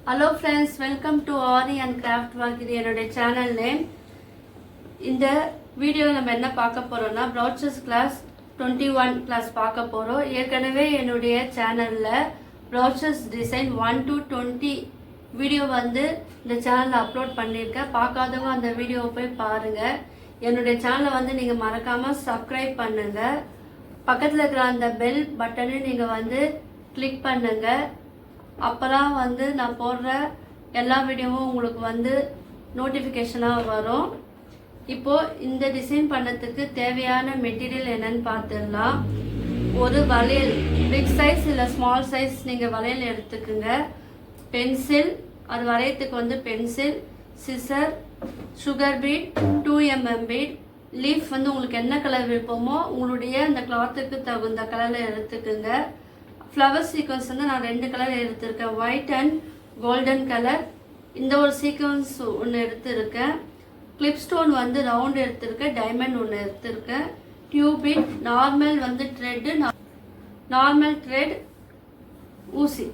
Hello friends, welcome to Ori and Craft Work. இது என்னோட channel name. இந்த வீடியோவில் நம்ம என்ன பார்க்க போறோம்னா ப்ரௌச்சர்ஸ் கிளாஸ் 21 கிளாஸ் பார்க்க போறோம். ஏற்கனவே என்னுடைய சேனலில் ப்ரௌச்சர்ஸ் டிசைன் 1 to 20 வீடியோ வந்து இந்த சேனலில் அப்லோட் பண்ணியிருக்கேன். பார்க்காதவங்க அந்த வீடியோவை போய் பாருங்கள். என்னுடைய சேனலை வந்து நீங்கள் மறக்காமல் சப்ஸ்கிரைப் பண்ணுங்கள். பக்கத்தில் இருக்கிற அந்த பெல் பட்டனை நீங்கள் வந்து கிளிக் பண்ணுங்கள். அப்போதான் வந்து நான் போடுற எல்லா வீடியோவும் உங்களுக்கு வந்து நோட்டிஃபிகேஷனாக வரும். இப்போது இந்த டிசைன் பண்ணதுக்கு தேவையான மெட்டீரியல் என்னன்னு பார்த்துடலாம். ஒரு வளையல் பிக் சைஸ் இல்லை ஸ்மால் சைஸ் நீங்கள் வளையல் எடுத்துக்குங்க. பென்சில், அது வரையத்துக்கு வந்து pencil, scissor, sugar bead, 2mm bead, leaf வந்து உங்களுக்கு என்ன கலர் விருப்பமோ உங்களுடைய அந்த கிளாத்துக்கு தகுந்த கலரில் எடுத்துக்குங்க. ஃப்ளவர் சீக்வன்ஸ் வந்து நான் 2 கலர் எடுத்திருக்கேன், ஒயிட் அண்ட் கோல்டன் கலர். இந்த ஒரு சீக்வன்ஸ் ஒன்று எடுத்திருக்கேன். கிளிப் ஸ்டோன் வந்து ரவுண்ட் எடுத்திருக்கேன், டைமண்ட் ஒன்று எடுத்திருக்கேன், டியூபிட், நார்மல் வந்து த்ரெட்டு, நார்மல் த்ரெட், ஊசி.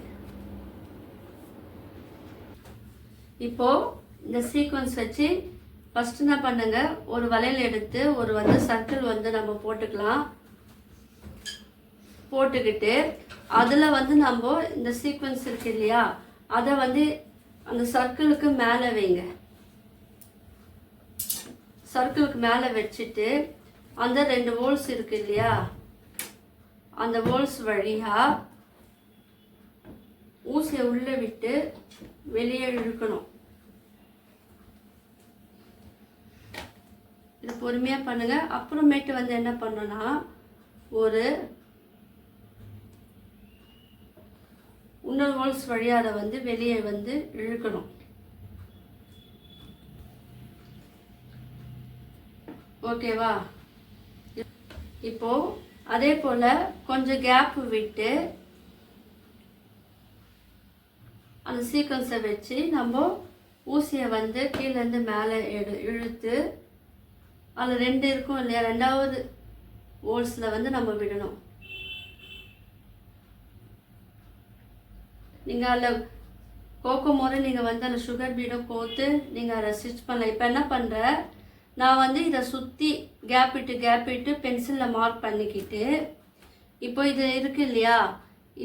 இப்போது இந்த சீக்வன்ஸ் வச்சு ஃபஸ்ட்டு என்ன பண்ணுங்க, ஒரு வளையல் எடுத்து ஒரு வந்து சர்க்கிள் வந்து நம்ம போட்டுக்கலாம். போட்டுக்கிட்டு அதில் வந்து நம்ம இந்த சீக்வன்ஸ் இருக்கு இல்லையா, அதை வந்து அந்த சர்க்கிளுக்கு மேலே வைங்க. சர்க்கிளுக்கு மேலே வச்சுட்டு அந்த 2 ஹோல்ஸ் இருக்கு இல்லையா, அந்த ஹோல்ஸ் வழியாக ஊசியை உள்ளே விட்டு வெளியே இழுக்கணும். இது பொறுமையாக பண்ணுங்க. அப்புறமேட்டு வந்து என்ன பண்ணோன்னா ஒரு இன்னொரு ஹோல்ஸ் வழியாக அதை வந்து வெளியே வந்து இழுக்கணும். ஓகேவா? இப்போ அதே போல் கொஞ்சம் கேப் விட்டு அந்த சீக்வன்ஸை வச்சு நம்ம ஊசியை வந்து கீழேருந்து மேலே இழுத்து அதில் 2 இருக்கும் இல்லையா, 2வது ஹோல்ஸில் வந்து நம்ம விடணும். நீங்கள் அதில் கோக்கும் போது நீங்கள் வந்து அந்த சுகர் பீடை கோத்து நீங்கள் அதை ஸ்டிச் பண்ணலாம். இப்போ என்ன பண்ணுறேன், நான் வந்து இதை சுற்றி கேப் விட்டு பென்சிலில் மார்க் பண்ணிக்கிட்டு, இப்போ இது இருக்குது இல்லையா,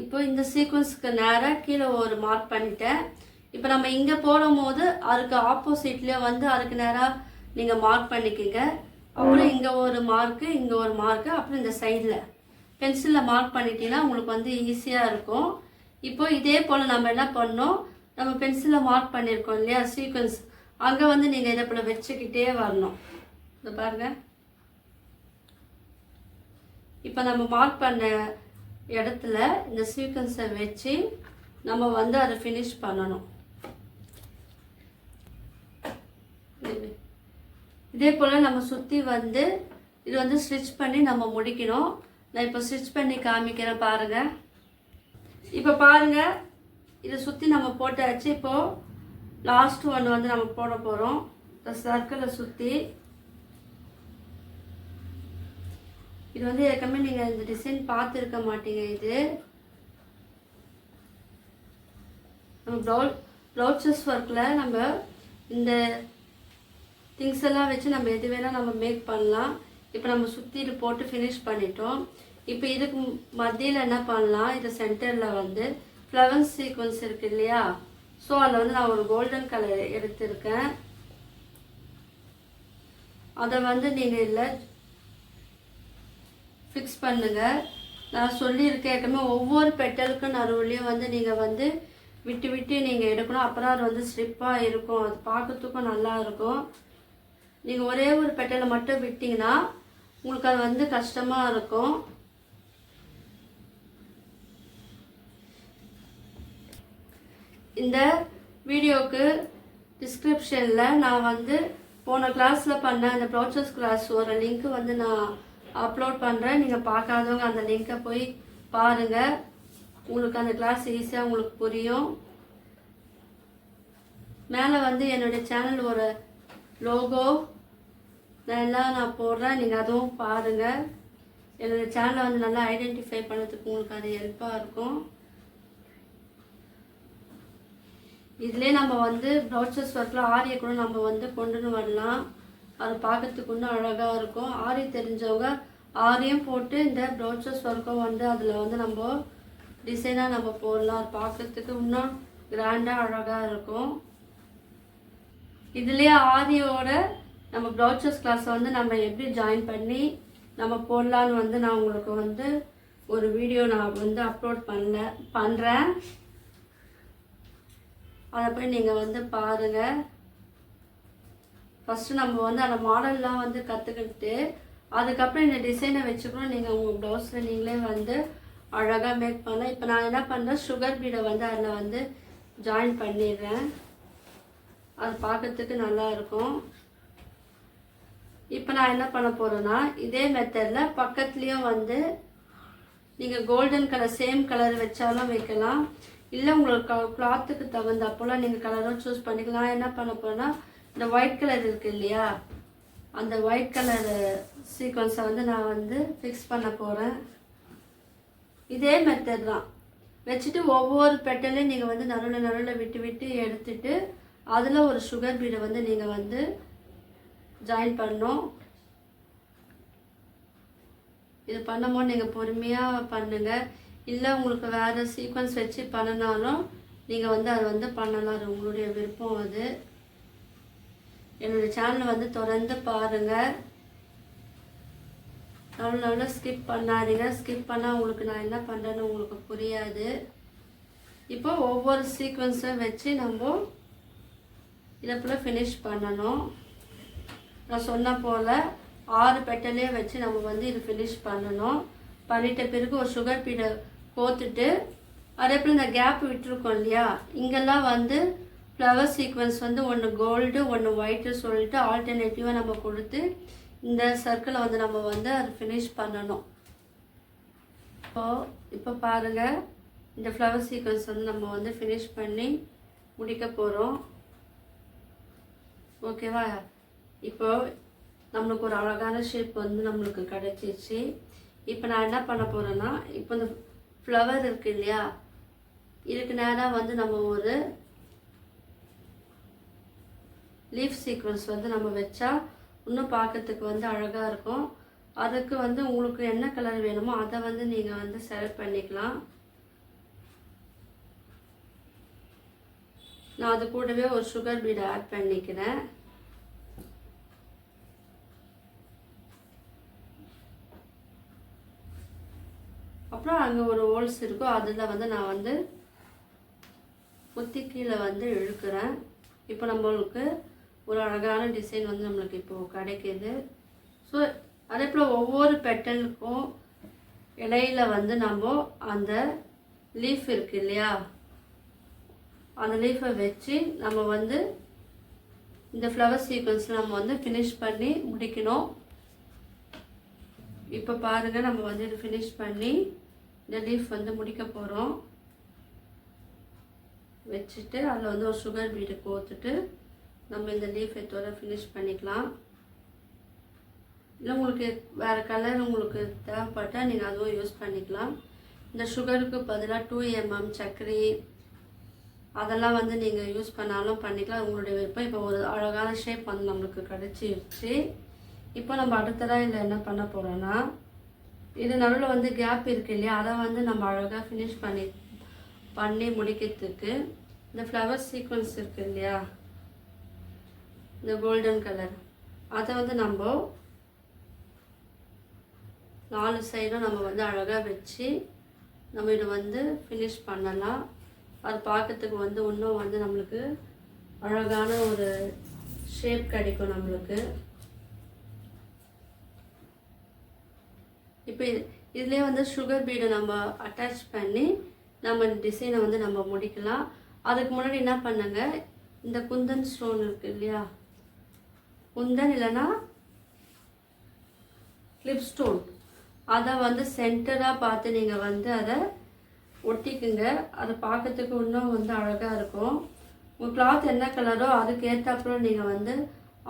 இப்போ இந்த சீக்வன்ஸுக்கு நேராக கீழே ஒரு மார்க் பண்ணிட்டேன். இப்போ நம்ம இங்கே போடும் போது அதுக்கு ஆப்போசிட்லேயே வந்து அதுக்கு நேராக நீங்கள் மார்க் பண்ணிக்கோங்க. அப்புறம் இங்கே ஒரு மார்க்கு, இங்கே ஒரு மார்க்கு, அப்புறம் இந்த சைடில் பென்சிலில் மார்க் பண்ணிட்டீங்கன்னா உங்களுக்கு வந்து ஈஸியாக இருக்கும். இப்போ இதே போல் நம்ம என்ன பண்ணோம், நம்ம பென்சிலில் மார்க் பண்ணியிருக்கோம் இல்லையா சீக்வன்ஸ், அங்கே வந்து நீங்கள் இதை போல் வச்சுக்கிட்டே வரணும். இதை பாருங்கள். இப்போ நம்ம மார்க் பண்ண இடத்துல இந்த சீக்வன்ஸை வச்சு நம்ம வந்து அதை ஃபினிஷ் பண்ணணும். இதே போல் நம்ம சுற்றி வந்து இது வந்து ஸ்டிச் பண்ணி நம்ம முடிக்கணும். நான் இப்போ ஸ்டிச் பண்ணி காமிக்கிறேன் பாருங்கள். இப்போ பாருங்கள், இதை சுற்றி நம்ம போட்டாச்சு. இப்போது லாஸ்ட் ஒன்று வந்து நம்ம போட போகிறோம். இந்த சர்க்கிளை சுற்றி இது வந்து ஏற்கனவே நீங்கள் இந்த டிசைன் பார்த்துருக்க மாட்டீங்க. இது நம்ம ப்ளவுச்சஸ் ஒர்க்கில் நம்ம இந்த திங்ஸ் எல்லாம் வச்சு நம்ம எது வேணால் நம்ம மேக் பண்ணலாம். இப்போ நம்ம சுற்றி இது போட்டு ஃபினிஷ் பண்ணிட்டோம். இப்போ இதுக்கு மத்தியில் என்ன பண்ணலாம், இது சென்டரில் வந்து ஃப்ளவர் சீக்வன்ஸ் இருக்குது இல்லையா, ஸோ அதில் வந்து நான் ஒரு கோல்டன் கலர் எடுத்திருக்கேன். அதை வந்து நீங்கள் இல்லை ஃபிக்ஸ் பண்ணுங்கள். நான் சொல்லியிருக்கேன் ஏற்கனவே ஒவ்வொரு பெட்டலுக்கும் நடுவுலையும் வந்து நீங்கள் வந்து விட்டு நீங்கள் எடுக்கணும். அப்புறம் அது வந்து ஸ்லிப்பாக இருக்கும், அது பார்க்கறதுக்கும் நல்லா இருக்கும். நீங்கள் ஒரே ஒரு பெட்டலை மட்டும் விட்டிங்கன்னா உங்களுக்கு அது வந்து கஷ்டமாக இருக்கும். இந்த வீடியோக்கு டிஸ்கிரிப்ஷனில் நான் வந்து போன கிளாஸில் பண்ண அந்த ப்ரௌச்சர்ஸ் கிளாஸ் ஒரு லிங்க்கு வந்து நான் அப்லோட் பண்ணுறேன். நீங்கள் பார்க்காதவங்க அந்த லிங்க்கை போய் பாருங்கள். உங்களுக்கு அந்த கிளாஸ் ஈஸியாக உங்களுக்கு புரியும். மேலே வந்து என்னுடைய சேனல் ஒரு லோகோ எல்லாம் நான் போடுறேன், நீங்கள் அதுவும் பாருங்கள். என்னுடைய சேனலை வந்து நல்லா ஐடென்டிஃபை பண்ணுறதுக்கு உங்களுக்கு அது ஹெல்ப்பாக இருக்கும். இதுலேயே நம்ம வந்து ப்ரௌச்சஸ் ஒர்க்கில் ஆரியை கூட நம்ம வந்து கொண்டுன்னு வரலாம். அது பார்க்கறதுக்கு இன்னும் அழகாக இருக்கும். ஆரி தெரிஞ்சவங்க ஆரியும் போட்டு இந்த ப்ரௌச்சஸ் ஒர்க்கும் வந்து அதில் வந்து நம்ம டிசைனாக நம்ம போடலாம். அது பார்க்கறதுக்கு இன்னும் கிராண்டாக அழகாக இருக்கும். இதுலேயே ஆரியோட நம்ம ப்ரௌச்சஸ் கிளாஸை வந்து நம்ம எப்படி ஜாயின் பண்ணி நம்ம போடலான்னு வந்து நான் உங்களுக்கு வந்து ஒரு வீடியோ நான் வந்து அப்லோட் பண்ணுறேன். அதை போய் நீங்கள் வந்து பாருங்கள். ஃபஸ்ட்டு நம்ம வந்து அந்த மாடல்லாம் வந்து கற்றுக்கிட்டு அதுக்கப்புறம் இந்த டிசைனை வச்சுக்கணும். நீங்கள் உங்கள் ப்ளவுஸில் நீங்களே வந்து அழகாக மேக் பண்ணலாம். இப்போ நான் என்ன பண்ணுறேன், சுகர் பீடை வந்து அதில் வந்து ஜாயின் பண்ணிடுறேன். அது பார்க்கறதுக்கு நல்லாயிருக்கும். இப்போ நான் என்ன பண்ண போகிறேன்னா, இதே மெத்தடில் பக்கத்துலேயும் வந்து நீங்கள் கோல்டன் கலர் சேம் கலர் வச்சாலும் வைக்கலாம். இல்லை உங்களுக்கு கிளாத்துக்கு தகுந்தப்போலாம் நீங்கள் கலரும் சூஸ் பண்ணிக்கலாம். என்ன பண்ண போகிறேன்னா, இந்த ஒயிட் கலர் இருக்குது இல்லையா, அந்த ஒயிட் கலர் சீக்வன்ஸை வந்து நான் வந்து ஃபிக்ஸ் பண்ண போகிறேன். இதே மெத்தட் தான் வச்சுட்டு ஒவ்வொரு பெட்டலையும் நீங்கள் வந்து நடுவில் விட்டு விட்டு எடுத்துட்டு அதில் ஒரு சுகர் பீடை வந்து நீங்கள் வந்து ஜாயின் பண்ணணும். இது பண்ணும்போது நீங்கள் பொறுமையாக பண்ணுங்கள். இல்லை உங்களுக்கு வேறு சீக்வன்ஸ் வச்சு பண்ணினாலும் நீங்கள் வந்து அதை வந்து பண்ணலாம். அது உங்களுடைய விருப்பம். அது என்னுடைய சேனலை வந்து தொடர்ந்து பாருங்கள். நல்லா ஸ்கிப் பண்ணாதீங்க. ஸ்கிப் பண்ணால் உங்களுக்கு நான் என்ன பண்ணுறேன்னு உங்களுக்கு புரியாது. இப்போ ஒவ்வொரு சீக்வன்ஸும் வச்சு நம்ம இதை போல் ஃபினிஷ் பண்ணணும். நான் சொன்ன போல் 6 பெட்டலே வச்சு நம்ம வந்து இது ஃபினிஷ் பண்ணணும். பண்ணிட்ட பிறகு ஒரு சுகர் பீடை கோத்துட்டு அதே போல் இந்த கேப் விட்டுருக்கோம் இல்லையா, இங்கெல்லாம் வந்து ஃப்ளவர் சீக்வன்ஸ் வந்து ஒன்று கோல்டு ஒன்று ஒயிட்டு சொல்லிட்டு ஆல்டர்னேட்டிவாக நம்ம கொடுத்து இந்த சர்க்கிளை வந்து நம்ம வந்து அது ஃபினிஷ் பண்ணணும். இப்போ பாருங்கள், இந்த ஃப்ளவர் சீக்வன்ஸ் வந்து நம்ம வந்து ஃபினிஷ் பண்ணி முடிக்க போகிறோம். ஓகேவா? இப்போ நம்மளுக்கு ஒரு அழகான ஷேப் வந்து நம்மளுக்கு கிடைச்சிச்சு. இப்போ நான் என்ன பண்ண போகிறேன்னா, இப்போ இந்த ஃப்ளவர் இருக்குது இல்லையா, இதுக்கு நேராக வந்து நம்ம ஒரு லீஃப் சீக்வன்ஸ் வந்து நம்ம வச்சா இன்னும் பார்க்கறதுக்கு வந்து அழகாக இருக்கும். அதுக்கு வந்து உங்களுக்கு என்ன கலர் வேணுமோ அதை வந்து நீங்கள் வந்து செலக்ட் பண்ணிக்கலாம். நான் அது கூடவே ஒரு சுகர் பீடை ஆட் பண்ணிக்கிறேன். அப்புறம் அங்கே ஒரு ஹோல்ஸ் இருக்கும், அதில் வந்து நான் வந்து குத்தி கீழே வந்து இழுக்கிறேன். இப்போ நம்மளுக்கு ஒரு அழகான டிசைன் வந்து நம்மளுக்கு இப்போது கிடைக்கிது. ஸோ அதே போல் ஒவ்வொரு பெட்டலுக்கும் இடையில வந்து நம்ம அந்த லீஃப் இருக்கு இல்லையா, அந்த லீஃபை வச்சு நம்ம வந்து இந்த ஃப்ளவர் சீக்வன்ஸில் நம்ம வந்து ஃபினிஷ் பண்ணி முடிக்கணும். இப்போ பாருங்கள், நம்ம வந்து இது ஃபினிஷ் பண்ணி இந்த லீஃப் வந்து முடிக்க போகிறோம். வச்சுட்டு அதில் வந்து ஒரு சுகர் பீடை கோத்துட்டு நம்ம இந்த லீஃப் எத்தோட ஃபினிஷ் பண்ணிக்கலாம். இல்லை உங்களுக்கு வேறு கலர் உங்களுக்கு தேவைப்பட்டால் நீங்கள் அதுவும் யூஸ் பண்ணிக்கலாம். இந்த சுகருக்கு பதிலாக 2mm சர்க்கரை அதெல்லாம் வந்து நீங்கள் யூஸ் பண்ணாலும் பண்ணிக்கலாம், உங்களுடைய விருப்பம். இப்போ ஒரு அழகான ஷேப் வந்து நம்மளுக்கு கிடச்சிருச்சு. இப்போ நம்ம அடுத்ததாக இதில் என்ன பண்ண போகிறோன்னா, இது நடுவில் வந்து கேப் இருக்குது இல்லையா, அதை வந்து நம்ம அழகாக ஃபினிஷ் பண்ணி முடிக்கிறதுக்கு இந்த ஃப்ளவர் சீக்வன்ஸ் இருக்குது இல்லையா, இந்த கோல்டன் கலர், அதை வந்து நம்ம 4 சைடும் நம்ம வந்து அழகாக வச்சு நம்ம இதை வந்து ஃபினிஷ் பண்ணலாம். அது பார்க்கறதுக்கு வந்து இன்னும் வந்து நம்மளுக்கு அழகான ஒரு ஷேப் கிடைக்கும் நம்மளுக்கு. இப்போ இதுலேயே வந்து சுகர் பீடை நம்ம அட்டாச் பண்ணி நம்ம டிசைனை வந்து நம்ம முடிக்கலாம். அதுக்கு முன்னாடி என்ன பண்ணுங்க, இந்த குந்தன் ஸ்டோன் இருக்குது இல்லையா, குந்தன் இல்லைன்னா கிளிப் ஸ்டோன், அதை வந்து சென்டராக பார்த்து நீங்கள் வந்து அதை ஒட்டிக்குங்க. அது பார்க்கறதுக்கு இன்னும் வந்து அழகாக இருக்கும். உங்கள் கிளாத் என்ன கலரோ அதுக்கு ஏற்றாப்புறம் நீங்கள் வந்து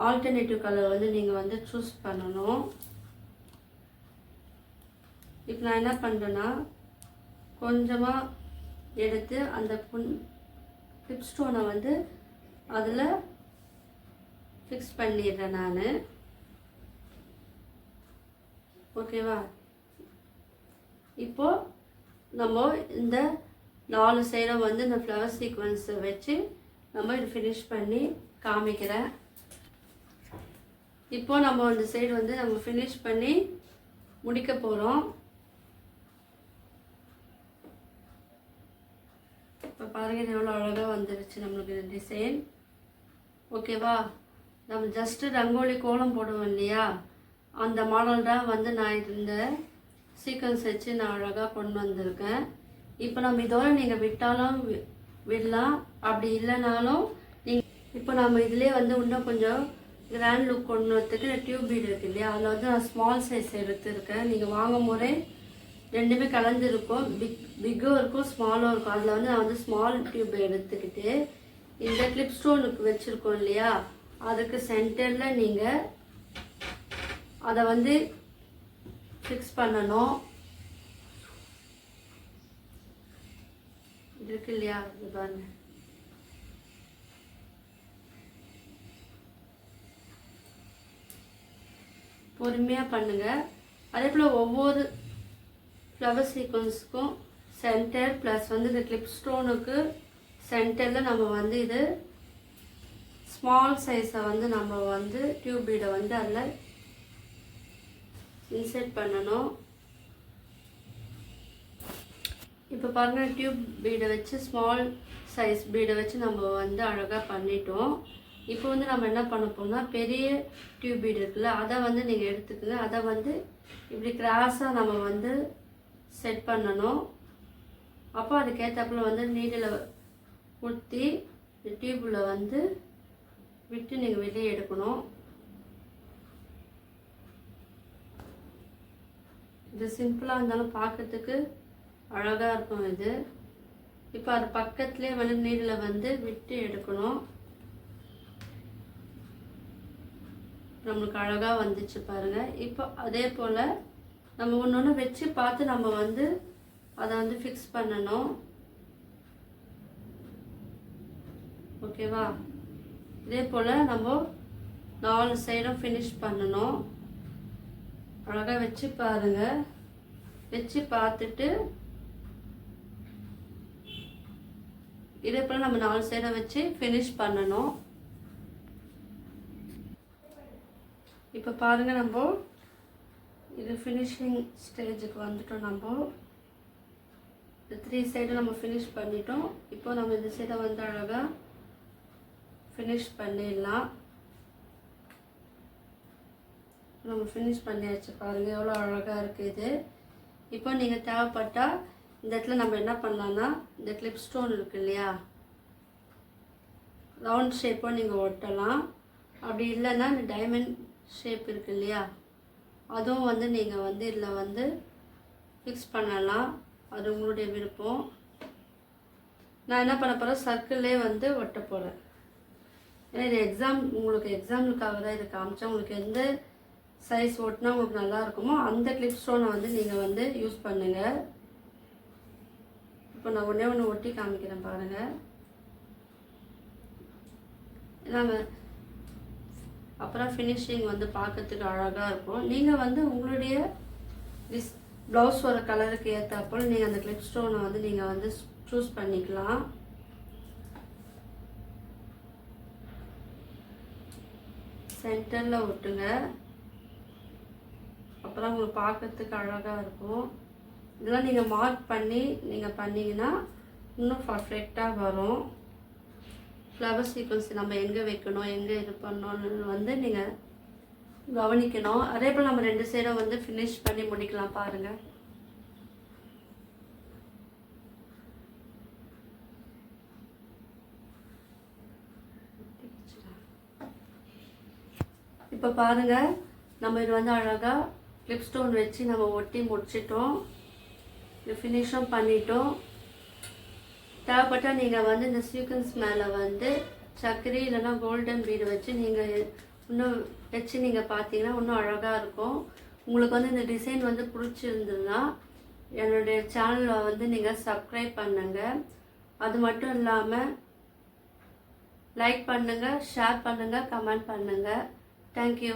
ஆல்டர்னேட்டிவ் கலர் வந்து நீங்கள் வந்து சூஸ் பண்ணணும். இப்போ நான் என்ன பண்ணுறேன்னா, கொஞ்சமாக எடுத்து அந்த கிளிப் ஸ்டோனை வந்து அதில் ஃபிக்ஸ் பண்ணிடுறேன் நான். ஓகேவா? இப்போது நம்ம இந்த 4 சைடும் வந்து இந்த ஃப்ளவர் சீக்வன்ஸை வச்சு நம்ம இது ஃபினிஷ் பண்ணி காமிக்கிறேன். இப்போது நம்ம இந்த சைடு வந்து நம்ம ஃபினிஷ் பண்ணி முடிக்க போகிறோம். இப்போ பாருங்கள் எவ்வளோ அழகாக வந்துருச்சு நம்மளுக்கு இந்த டிசைன். ஓகேவா? நம்ம ஜஸ்ட்டு ரங்கோலி கோலம் போடுவோம் இல்லையா, அந்த மாடல் தான் வந்து நான் இந்த சீக்வன்ஸ் வச்சு நான் அழகாக கொண்டு வந்திருக்கேன். இப்போ நம்ம இதோட நீங்கள் விட்டாலும் விடலாம், அப்படி இல்லைனாலும் நீங்கள் இப்போ நம்ம இதிலே வந்து இன்னும் கொஞ்சம் கிராண்ட் லுக் கொண்டு வரத்துக்கு டியூப் பீட் இருக்கு இல்லையா, அதில் வந்து நான் ஸ்மால் சைஸ் எடுத்துருக்கேன். நீங்கள் வாங்கும் போதே ரெண்டுமே கலந்துருக்கும், பிக்கும் இருக்கும் ஸ்மாலும் இருக்கும். அதில் வந்து நான் வந்து ஸ்மால் டியூப் எடுத்துக்கிட்டு இந்த கிளிப் ஸ்டோனுக்கு வச்சுருக்கோம் இல்லையா, அதுக்கு சென்டரில் நீங்கள் அதை வந்து ஃபிக்ஸ் பண்ணணும். இருக்கு இல்லையா, இது பாருங்க. பொறுமையாக பண்ணுங்கள். அதே போல் ஒவ்வொரு ஃப்ளவர் சீக்வன்ஸுக்கும் சென்டர் ப்ளஸ் வந்து இந்த கிளிப் ஸ்டோனுக்கு சென்டரில் நம்ம வந்து இது ஸ்மால் சைஸை வந்து நம்ம வந்து டியூப் பீடை வந்து அதில் இன்சர்ட் பண்ணணும். இப்போ பாருங்கள், டியூப் பீடை வச்சு ஸ்மால் சைஸ் பீடை வச்சு நம்ம வந்து அழகாக பண்ணிட்டோம். இப்போ வந்து நம்ம என்ன பண்ண போகிறோம்னா, பெரிய டியூப் பீடு இருக்குல்ல, அதை வந்து நீங்கள் எடுத்துக்கங்க. அதை வந்து இப்படி கிராஸாக நம்ம வந்து செட் பண்ணணும். அப்போ அதுக்கேற்றப்பில் வந்து நீடில் குத்தி இந்த டியூப்பில் வந்து விட்டு நீங்கள் வெளியே எடுக்கணும். இது சிம்பிளாக இருந்தாலும் பார்க்கறதுக்கு அழகாக இருக்கும் இது. இப்போ அது பக்கத்துலேயே வந்து நீடில் வந்து விட்டு எடுக்கணும். நம்மளுக்கு அழகாக வந்துச்சு பாருங்கள். இப்போ அதே போல் நம்ம ஒன்று ஒன்று வச்சு பார்த்து நம்ம வந்து அதை வந்து ஃபிக்ஸ் பண்ணணும். ஓகேவா? இதே போல் நம்ம 4 சைடும் ஃபினிஷ் பண்ணணும். அழகாக வச்சு பாருங்கள். வச்சு பார்த்துட்டு இதே போல் நம்ம 4 சைடை வச்சு ஃபினிஷ் பண்ணணும். இப்போ பாருங்கள், நம்ம இது ஃபினிஷிங் ஸ்டேஜுக்கு வந்துட்டோம். நம்ம இந்த 3 சைடு நம்ம ஃபினிஷ் பண்ணிட்டோம். இப்போ நம்ம இந்த சைடை வந்து அழகாக ஃபினிஷ் பண்ணிடலாம். நம்ம ஃபினிஷ் பண்ணியாச்சு பாருங்கள், எவ்வளோ அழகாக இருக்குது இது. இப்போ நீங்கள் தேவைப்பட்டால் இந்த இடத்துல நம்ம என்ன பண்ணலான்னா, இந்த கிளிப் ஸ்டோன் இருக்குது இல்லையா, ரவுண்ட் ஷேப்போ நீங்கள் ஒட்டலாம். அப்படி இல்லைன்னா இந்த டைமண்ட் ஷேப் இருக்குது இல்லையா, அதுவும் வந்து நீங்கள் வந்து இதில் வந்து ஃபிக்ஸ் பண்ணலாம். அது உங்களுடைய விருப்பம். நான் என்ன பண்ண போகிறேன், சர்க்கிள்லே வந்து ஒட்ட போகிறேன். ஏன்னா இது உங்களுக்கு எக்ஸாம்பிளுக்காக தான் இது காமிச்சேன். உங்களுக்கு எந்த சைஸ் ஒட்டினா உங்களுக்கு நல்லா இருக்குமோ அந்த கிளிப் ஸ்டோனை வந்து நீங்கள் வந்து யூஸ் பண்ணுங்கள். இப்போ நான் ஒன்று ஒட்டி காமிக்கிறேன் பாருங்கள். நம்ம அப்புறம் ஃபினிஷிங் வந்து பார்க்கறதுக்கு அழகாக இருக்கும். நீங்கள் வந்து உங்களுடைய ப்ளவுஸ் வர கலருக்கு ஏற்றாப்போல் நீங்கள் அந்த கிளிப் ஸ்டோனை வந்து நீங்கள் வந்து சூஸ் பண்ணிக்கலாம். சென்டரில் ஒட்டுங்க, அப்புறம் உங்களுக்கு பார்க்கறதுக்கு அழகாக இருக்கும். இதெல்லாம் நீங்கள் மார்க் பண்ணி நீங்கள் பண்ணிங்கன்னா இன்னும் பர்ஃபெக்டாக வரும். ஃப்ளவர் சீக்வன்ஸ் நம்ம எங்கே வைக்கணும், எங்கே இது பண்ணணும்னு வந்து நீங்கள் கவனிக்கணும். அதே போல் நம்ம 2 சைடும் வந்து ஃபினிஷ் பண்ணி முடிக்கலாம் பாருங்கள். இப்போ பாருங்கள், நம்ம இது வந்து அழகாக கிளிப் ஸ்டோன் வச்சு நம்ம ஒட்டி முடிச்சிட்டோம். இது ஃபினிஷும் பண்ணிட்டோம். தேவைப்பட்டால் நீங்கள் வந்து இந்த சீக்வன்ஸ் மேலே வந்து சர்க்கரை இல்லைன்னா கோல்டன் பீடு வச்சு நீங்கள் இன்னும் வச்சு நீங்கள் பார்த்தீங்கன்னா இன்னும் அழகாக இருக்கும். உங்களுக்கு வந்து இந்த டிசைன் வந்து பிடிச்சிருந்ததுன்னா என்னுடைய சேனலை வந்து நீங்கள் சப்ஸ்கிரைப் பண்ணுங்கள். அது மட்டும் இல்லாமல் லைக் பண்ணுங்கள், ஷேர் பண்ணுங்கள், கமெண்ட் பண்ணுங்கள். தேங்க்யூ.